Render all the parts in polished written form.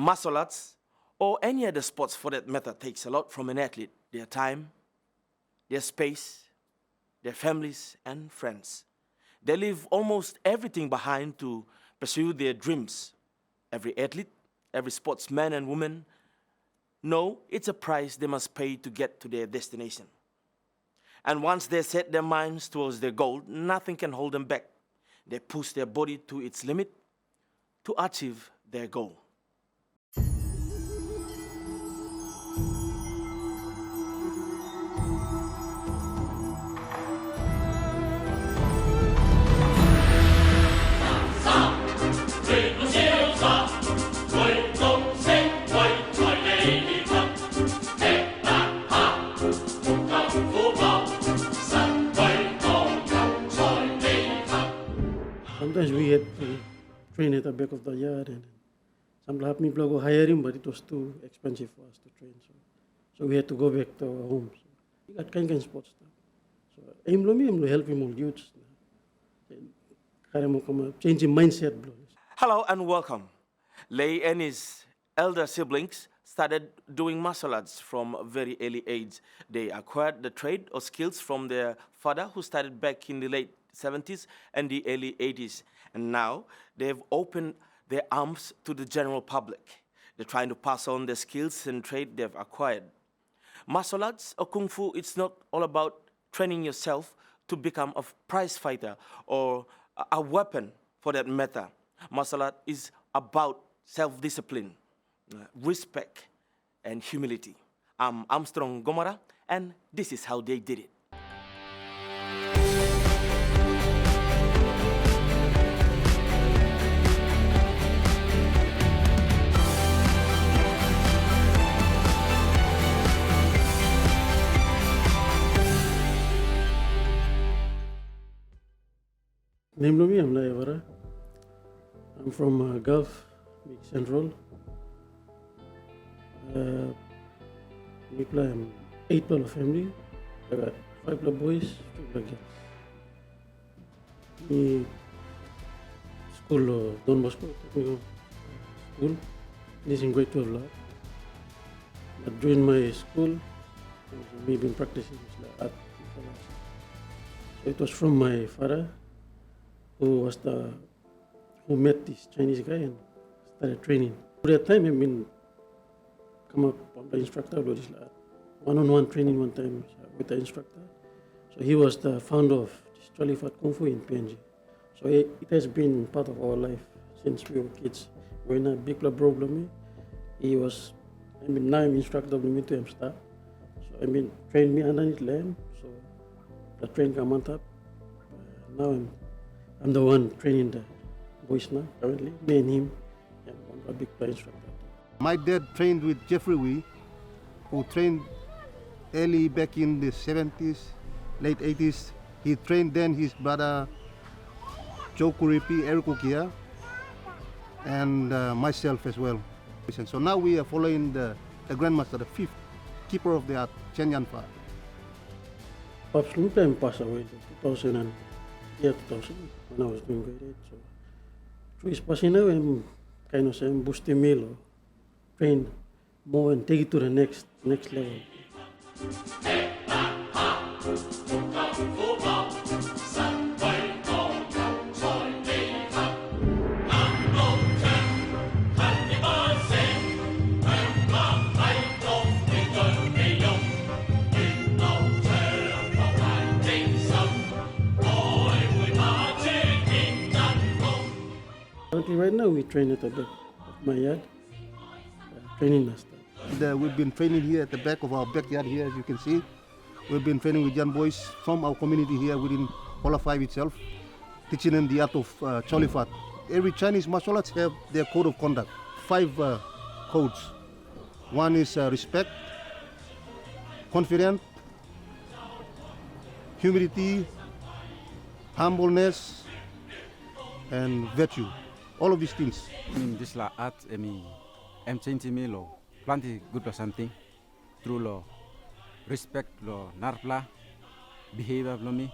Martial arts, or any other sports for that matter, takes a lot from an athlete. Their time, their space, their families and friends. They leave almost everything behind to pursue their dreams. Every athlete, every sportsman and woman know it's a price they must pay to get to their destination. And once they set their minds towards their goal, nothing can hold them back. They push their body to its limit to achieve their goal. Sometimes we had to train at the back of the yard, and some people go hire him, but it was too expensive for us to train. So we had to go back to our homes. We got kind of sports stuff. So I'm to help him all youths. Change his mindset. Hello and welcome. Lae and his elder siblings started doing martial arts from a very early age. They acquired the trade or skills from their father, who started back in the late 70s and the early 80s. And now they've opened their arms to the general public. They're trying to pass on the skills and trade they've acquired. Martial arts or Kung Fu, it's not all about training yourself to become a prize fighter or a weapon for that matter. Martial art is about self-discipline, respect, and humility. I'm Armstrong Gomara, and this is how they did it. Name I'm Lae Evara. I'm from Gulf, Big Central. I'm 8 people family. I got 5 little boys, 2 little girls. Me school Don Bosco, school. This in grade 12 lab. But during my school, we been practicing art. So it was from my father, who met this Chinese guy and started training. At that time, I mean, come up on the instructor, one-on-one training one time with the instructor. So he was the founder of this Chile Kung Fu in PNG. So it has been part of our life since we were kids. We're in a big problem. He was, now I'm instructor of me to him start. So trained me underneath land. So the train come on top. Now I'm the one training the boys now, currently, me and him, and one a big instructor. My dad trained with Jeffrey Wee, who trained early back in the 70s, late 80s. He trained then his brother Joe Kuripi, Eric Ukia, and myself as well. So now we are following the Grandmaster, the 5th keeper of the art, Chen Yanfa. Pops long time passed away, 2000, when I was doing grade 8. So through his passing away, I'm kind of saying boosting me, train more and take it to the next level. Currently, right now, we train at the back of my yard, training us. We've been training here at the back of our backyard here, as you can see. We've been training with young boys from our community here within Hola 5 itself, teaching them the art of Cholifat. Every Chinese martial arts have their code of conduct, 5 codes. One is respect, confidence, humility, humbleness, and virtue. All of these things. This la art, I'm changing me lo, plenty good or something. Through lo, respect lo, narpla, behavior lo me.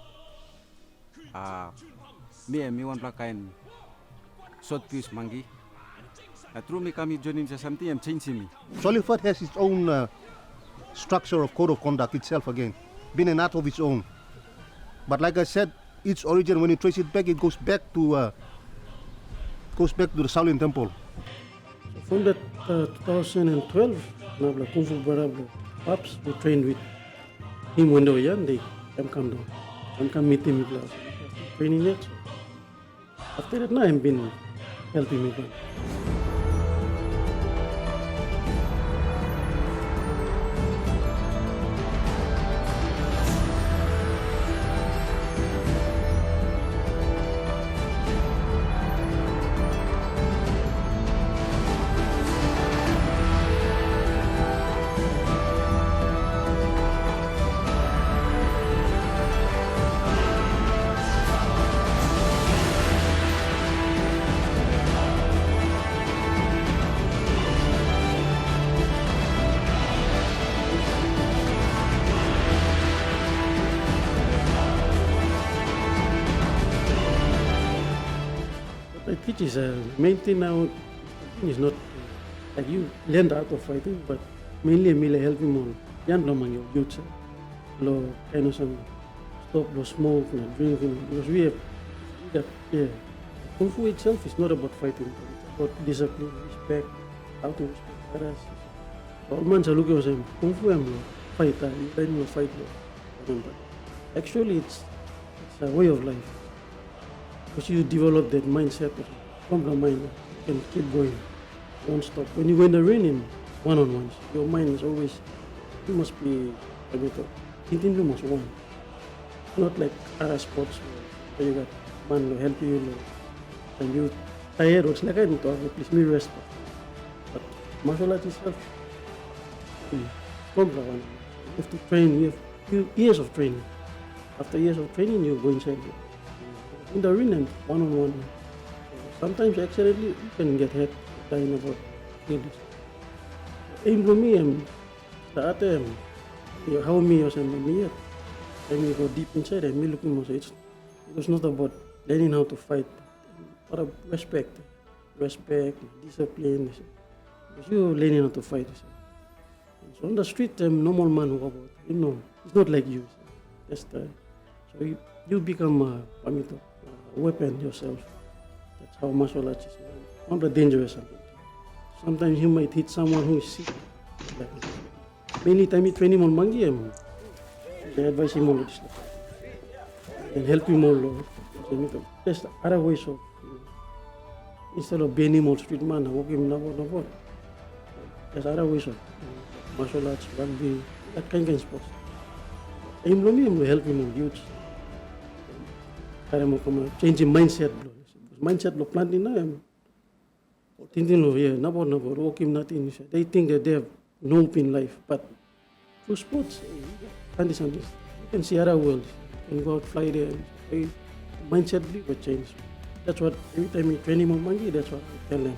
Me and me one kind short piece mangi. Through me coming joining something, I'm changing me. Solifat has its own structure of code of conduct itself again, being an art of its own. But like I said, its origin, when you trace it back, it goes back to the Shaolin Temple. So from that 2012, nabla Kung Fu Barabla Paps, we trained with him when they were young, they come down. Come meet him in class. Training yet. So after that, now I've been helping me. I teach is main thing now is not like you learn the art of fighting, but mainly helping on young among your youth. Lo kind of some stop lo smoke and drinking because we have Kung Fu itself is not about fighting, it's about discipline, respect, how to respect others. All man are looking at saying Kung Fu am fighter, you learn to fight. Actually, it's a way of life. Because you develop that mindset from the mind, you can keep going, don't stop. When you go in the ring in one-on-ones, your mind is always, you must be a bit of, thinking you must win. Not like other sports where you got man to help you, and you tired, it's like I need to have please me rest. But martial arts itself, from the one, you have to train, you have years of training. After years of training, you go inside in the ring and one-on-one. Sometimes accidentally you can get hurt, dying about this. In me, the other, how me or something, me, and we go deep inside and me looking also. It was not about learning how to fight, but of respect, discipline. Because you're learning how to fight. So on the street, normal man who about, it's not like you. So you become a weapon yourself. That's how martial arts is. Not the dangerous. Sometimes you might hit someone who is sick. Like, mainly time you train him on mangi, they advise him on this. And help him all. There's other ways of, instead of being him on street man, walk him no. There's other ways of martial arts, rugby, that kind of sports. I'm will help him on youth. Change his mindset. Mindset lo planting na thinking nabod walking nothing. They think that they have no hope in life, but through sports, you can see other worlds. You can go out, fly there. Mindset will change. That's what every time you train him on monkey, that's what I tell them.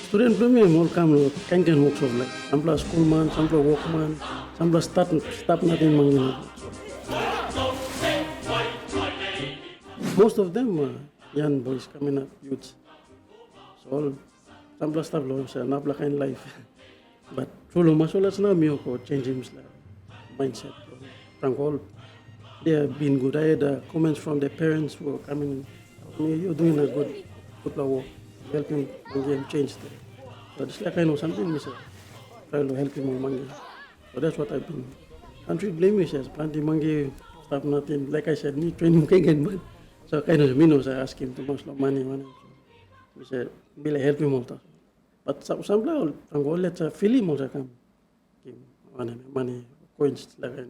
Student premium all come kind walks of life. Some plus schoolman, some plus workman, some plus stop nothing mangin. Most of them are young boys coming up, youths. So all some plus stuff lo sa napla kind life. But through martial arts now me ko change him mindset. Thank all they have been good. I had comments from their parents who are coming. You're doing a good work. Helping him change that. So just like I know something, we say, try to help him on mangi. So that's what I've been. Country blame me, says, planting mangi, stop nothing. Like I said, me training can man. So kind of me I ask him to much money. We said, be like help him also. But some people, I'm going to let film also come. Give money, coins, like that.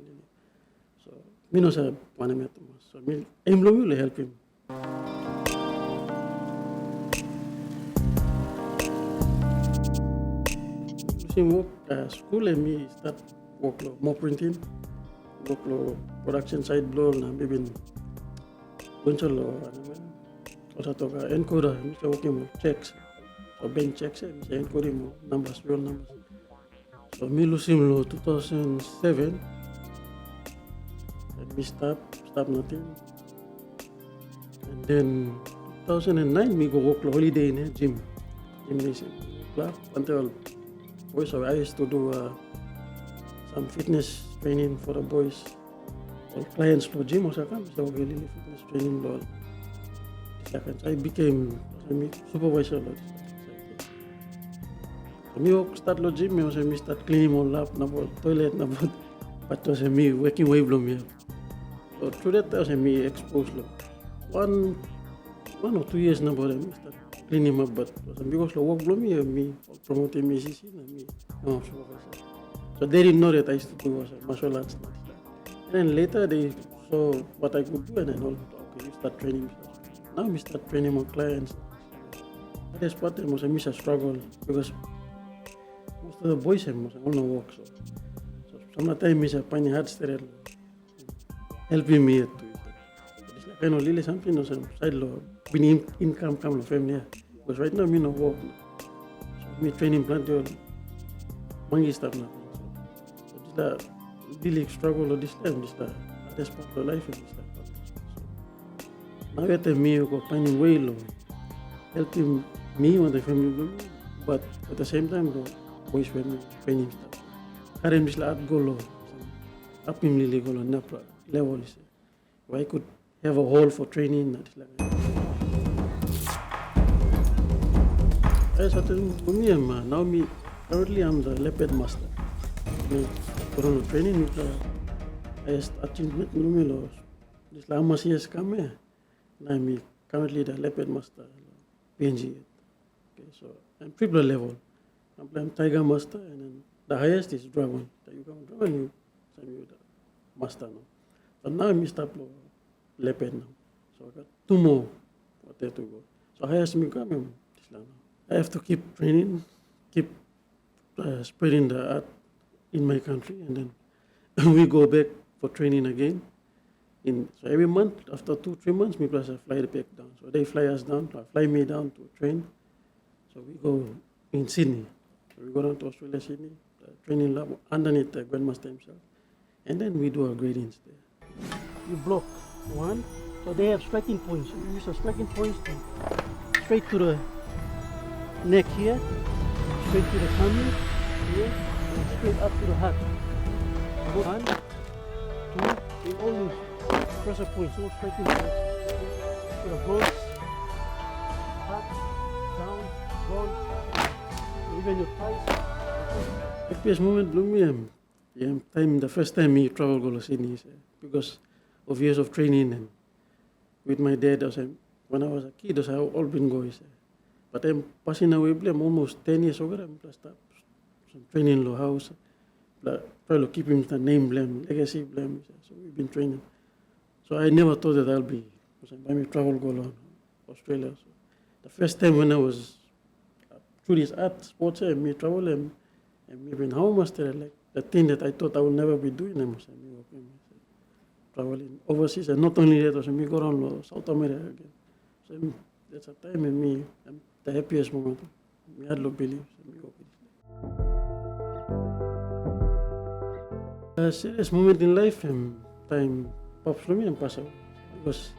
So me no say money. So me, I'm going to help him. Work school and me start work more printing, work production side blow and maybe Bunchalo, also toka encoder, Mr. working with checks, so bank checks, Mr. encoding numbers, real numbers. So me losing lo 2007, and me stop nothing. And then 2009, me go work holiday in a gym club until boys. So I used to do some fitness training for the boys. All clients to gym or something. So really fitness training lo. I became supervisor. Me start lo gym, me start cleaning all up, na toilet, na but was me working way below me. So through that was me exposed lo. 1 or 2 years na boy me start cleaning up, but was because lo work below me promoting me CC na me supervisor. So they didn't know that I used to do was martial arts. And then later they saw what I could do and then all okay, you start training me. Now we start training more clients. At this part was a struggle because most of the boys must all no work. So sometimes I find it hard to helping me to it's like I know really something or some side law been income come from family. Because right now me no work. So me training plenty of monkey stuff now. So it's like really struggle of this time, this like this part of life and this like so now at me go finding way low helping me and the family, but at the same time the boys family training stuff. Current this like go low, up him really go low level is if I could have a hall for training that is like I started for me now me currently I'm the leopard master. Corona training I achievement numelo this la years come here. Now I'm currently the leopard master PNG. Okay, so I'm triple level. I'm playing tiger master and then the highest is dragon. You come dragon you send you the master now. So now I'm start leopard now. So I got 2 more for there to go. So highest me come I have to keep training, keep spreading the art in my country, and then we go back for training again. So every month, after 2-3 months, me plus I fly back down. So they fly us down, fly me down to train. So we go in Sydney. So we go down to Australia, Sydney, training lab underneath the Grandmaster himself. And then we do our gradings there. You block 1, so they have striking points. You use the striking points to straight to the neck here, straight to the tummy here, straight up to the heart. 1, 2, we always pressure points, all striking points. To the bronze, heart, down, bronze, even your thighs. Happiest moment blew me the first time me travel go to Sydney because of years of training and with my dad. When I was a kid, I all been going. But I'm passing away. I'm almost 10 years old. I'm plus some training in the house. Try to keep him the name blame, legacy blame. So we've been training. So I never thought that I'll be. Because I travel go on Australia. So the first time when I was through this art sports, me travel and even how much like the thing that I thought I would never be doing. I'm traveling overseas, and not only that, also me go around South America again. So that's a time in me. I'm the happiest moment. I had no belief. A serious moment in life, time pops for me and pass out. Because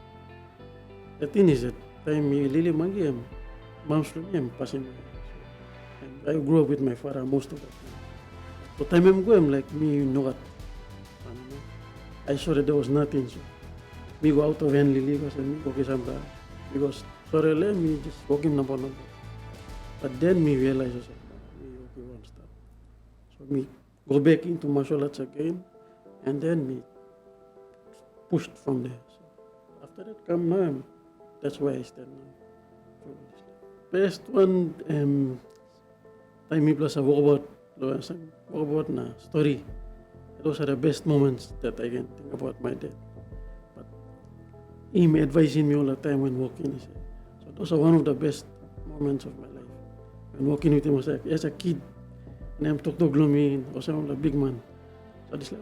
the thing is that time me really mangi and mom's for me and passing away. And I grew up with my father most of the time. So time I'm going, like me, no. I saw that there was nothing. So me go out of hand lily because me go get some because sorry let me just walking number. But then me realize me okay one step. So me go back into martial arts again and then me pushed from there. So after that come now, that's where I stand now. Best one time me plus a walk about na story. Those are the best moments that I can think about my dad. But him advising me all the time when walking. So those are one of the best moments of my life. When walking with him was like, as a kid, and I'm talking to gloomy, also I'm a big man. So this like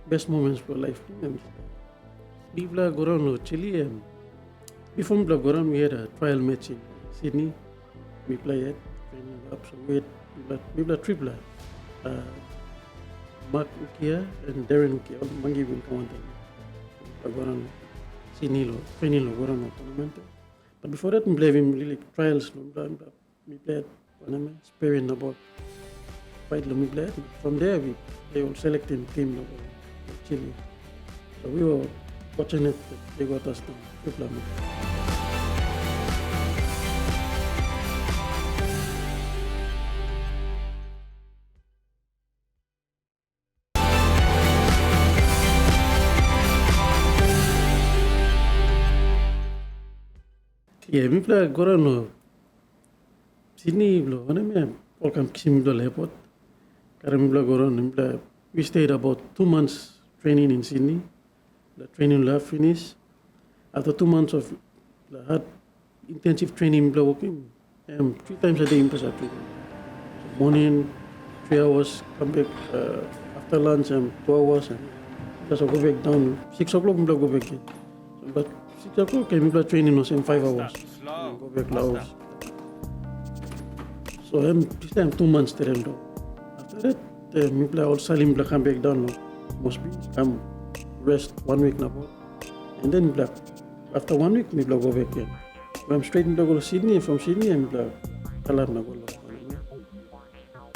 best moments for life. People go around to Chile and Before we go on, we had a trial match in Sydney. We played training up, so we played triple. Mark Ukia and Darren Ukia, all Mangi will come on the go on Sydney lo training lo go on tournament. But before that, we played really trials. We played Spain about fight lo we played. From there, they all selecting team lo Chile. So we were fortunate that they got us to triple. Yeah, we play Gorano Sydney blow. Welcome to the airport. We stayed about 2 months training in Sydney. The training lab finished. After 2 months of hard intensive training, working 3 times a day in person. So morning, 3 hours, come back after lunch, 2 hours, and just go back down. 6 o'clock, go back again. So, but 6 o'clock, we play training was in 5 hours. Go back Laos. So this time 2 months there. After that, we play all Salim come back down. Must be come rest 1 week now. And then after 1 week, we go back again. I'm straight into go to Sydney. From Sydney, I'm Kalar na go.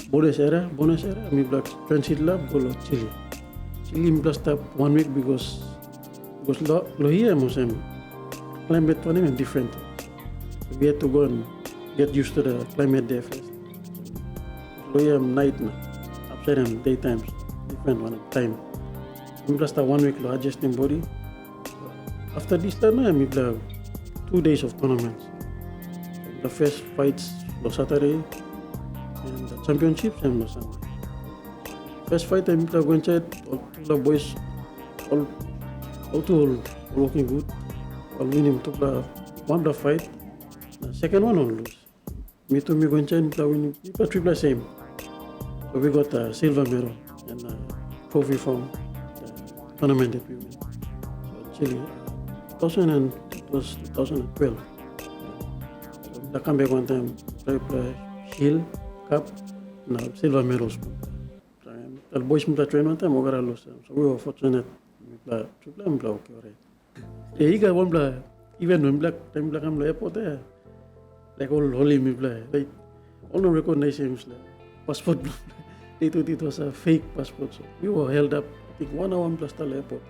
Bonus era, we transit lab go to Chile. Chile we stop 1 week because lo here Muslim climate one is different. So we had to go and get used to the climate there first. Lo here night na, upside and daytime different one time. We stop 1 week lo adjusting body. After this time, we play 2 days of tournaments. The first fights on Saturday and the championships on Sunday. First fight, we play going to all the boys, all working good. All winning to play one the fight. The second one all lose. Me too, me going to play winning. We play triple same. So we got a silver medal and a trophy from the tournament that we win. So Chile. 2012. I come back one time, play Hill, Cup, now silver medals. The boys play train one time, so we were fortunate. We play triple and play okay, right? Yeah, he got one play. Even when black time black am airport there, like all holy me play, like all no recognize him like passport. They thought it was a fake passport, so we were held up. I think 1 hour plus the airport.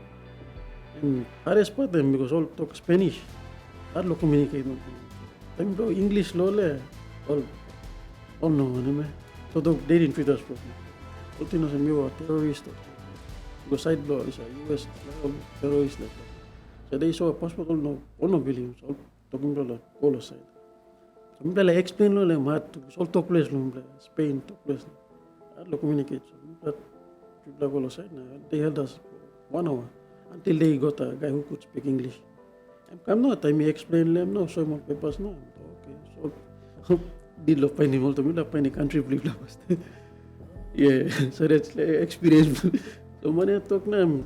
And I respect them because all talk Spanish. I don't communicate. Them bro English lole. All no anime. So they didn't treat us properly. All things we were terrorists. Because side blow is a US terrorist. So they saw a passport all no believe. All talking about all side. So me like explain lole mat. All talk place Spain talk place. I don't communicate. So that all side. They held us 1 hour. Until they got a guy who could speak English. I'm not, I may explain them, no, show my papers, no. Okay, so, did love finding all to me, love finding country, yeah, so that's experience. So when I talk now, I'm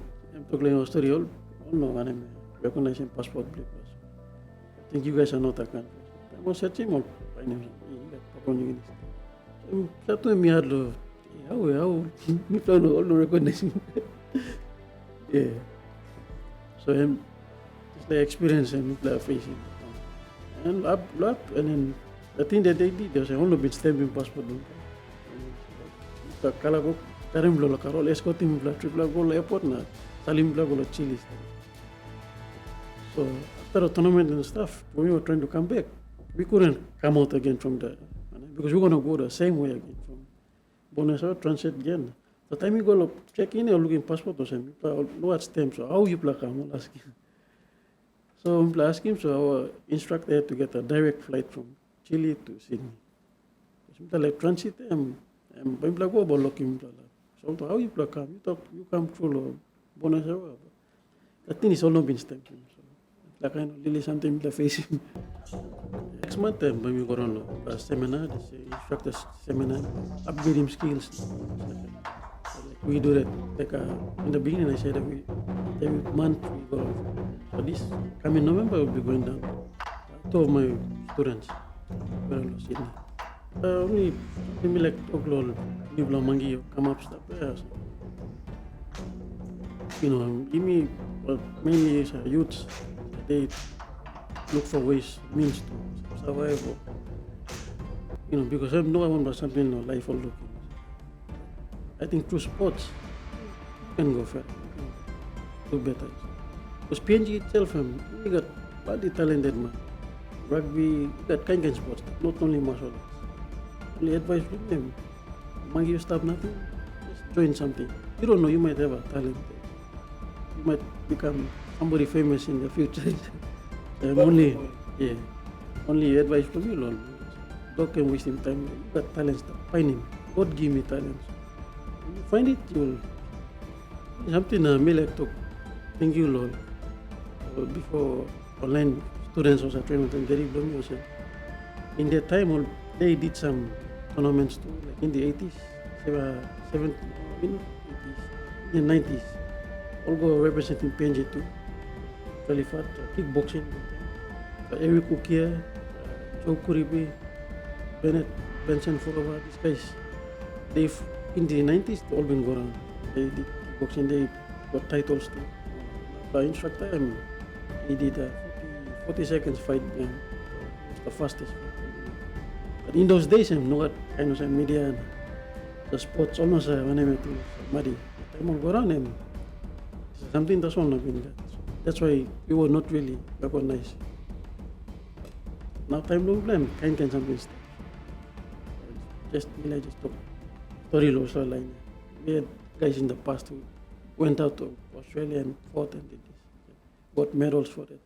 talking a story, all no, when I'm recognizing passport, I think you guys are not a country. I was searching all, finding Papua New Guinea. So, that time, me had love, how, me plan all no recognizing. Yeah. So it's the experience and facing. And then the thing that they did, they only been stamping passport. Kalau Karim lo Carol escorting triple goal airport na Salim go Chile. So after the tournament and stuff, when we were trying to come back, we couldn't come out again from there because we're gonna go the same way again from Buenos Aires transit again. The time you go check in, you're looking passport or something. No at stamp, so how you play? I'm asking. So I'm asking, so our instructor had to get a direct flight from Chile to Sydney. So like transit, I'm go about looking. So how you play? You come through Buenos Aires. That thing is all not been stamped. So like I know, really something the facing. Next month, when we go on a seminar, this instructor seminar, upgrading skills. We do that, like in the beginning I said that every month we go So this coming November, I will be going down. Two of my students were in Sydney. Only maybe like Oklahoma, Nibla Mangi, come up stuff. You know, well, mainly is youths. They look for ways, means to survive. Or, you know, because no one was something in life or looking. I think through sports, you can go further, you can do better. Because PNG itself, we got bloody talented man. Rugby, you got kind of sports, not only martial arts. Only advice from them, man, you stop nothing, just join something. You don't know, you might have a talent. You might become somebody famous in the future. Only advice from you, Lord. Don't can waste him time. You got talents, find him. God give me talents. When you find it, you'll something me like to thank you, Lord. Before online students was a training and very blown yourself. In that time, they did some tournaments too, like in the 80s, 70s, 80s, in the 90s. All go representing PNG too. Really fat, kickboxing. Eric Ukia, Joe Kuribe, Bennett, Benson Furova, these guys, they've in the 90s they all been go around. They did kickboxing, they got titles too. The instructor, he did a 40 seconds fight, it was the fastest. But in those days, no what kind of media and the sports almost when I met Madi, time all go around and something that's all not been that. So that's why we were not really recognized. Now time don't blame, kind something stuff. Just talk story low so line. We had guys in the past who went out to Australia and fought and did this. Got medals for it.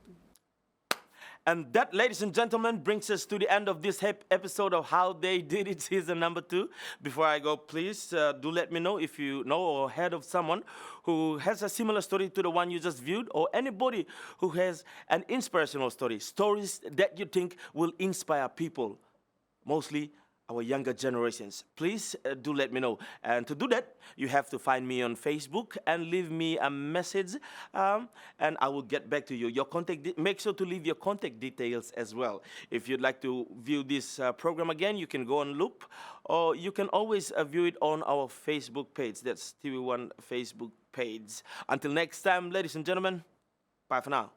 And that, ladies and gentlemen, brings us to the end of this episode of How They Did It season number 2. Before I go, please do let me know if you know or heard of someone who has a similar story to the one you just viewed, or anybody who has an inspirational story, stories that you think will inspire people, mostly our younger generations. Please do let me know. And to do that, you have to find me on Facebook and leave me a message, and I will get back to you. Your make sure to leave your contact details as well. If you'd like to view this program again, you can go on loop, or you can always view it on our Facebook page. That's TV1 Facebook page. Until next time, ladies and gentlemen, bye for now.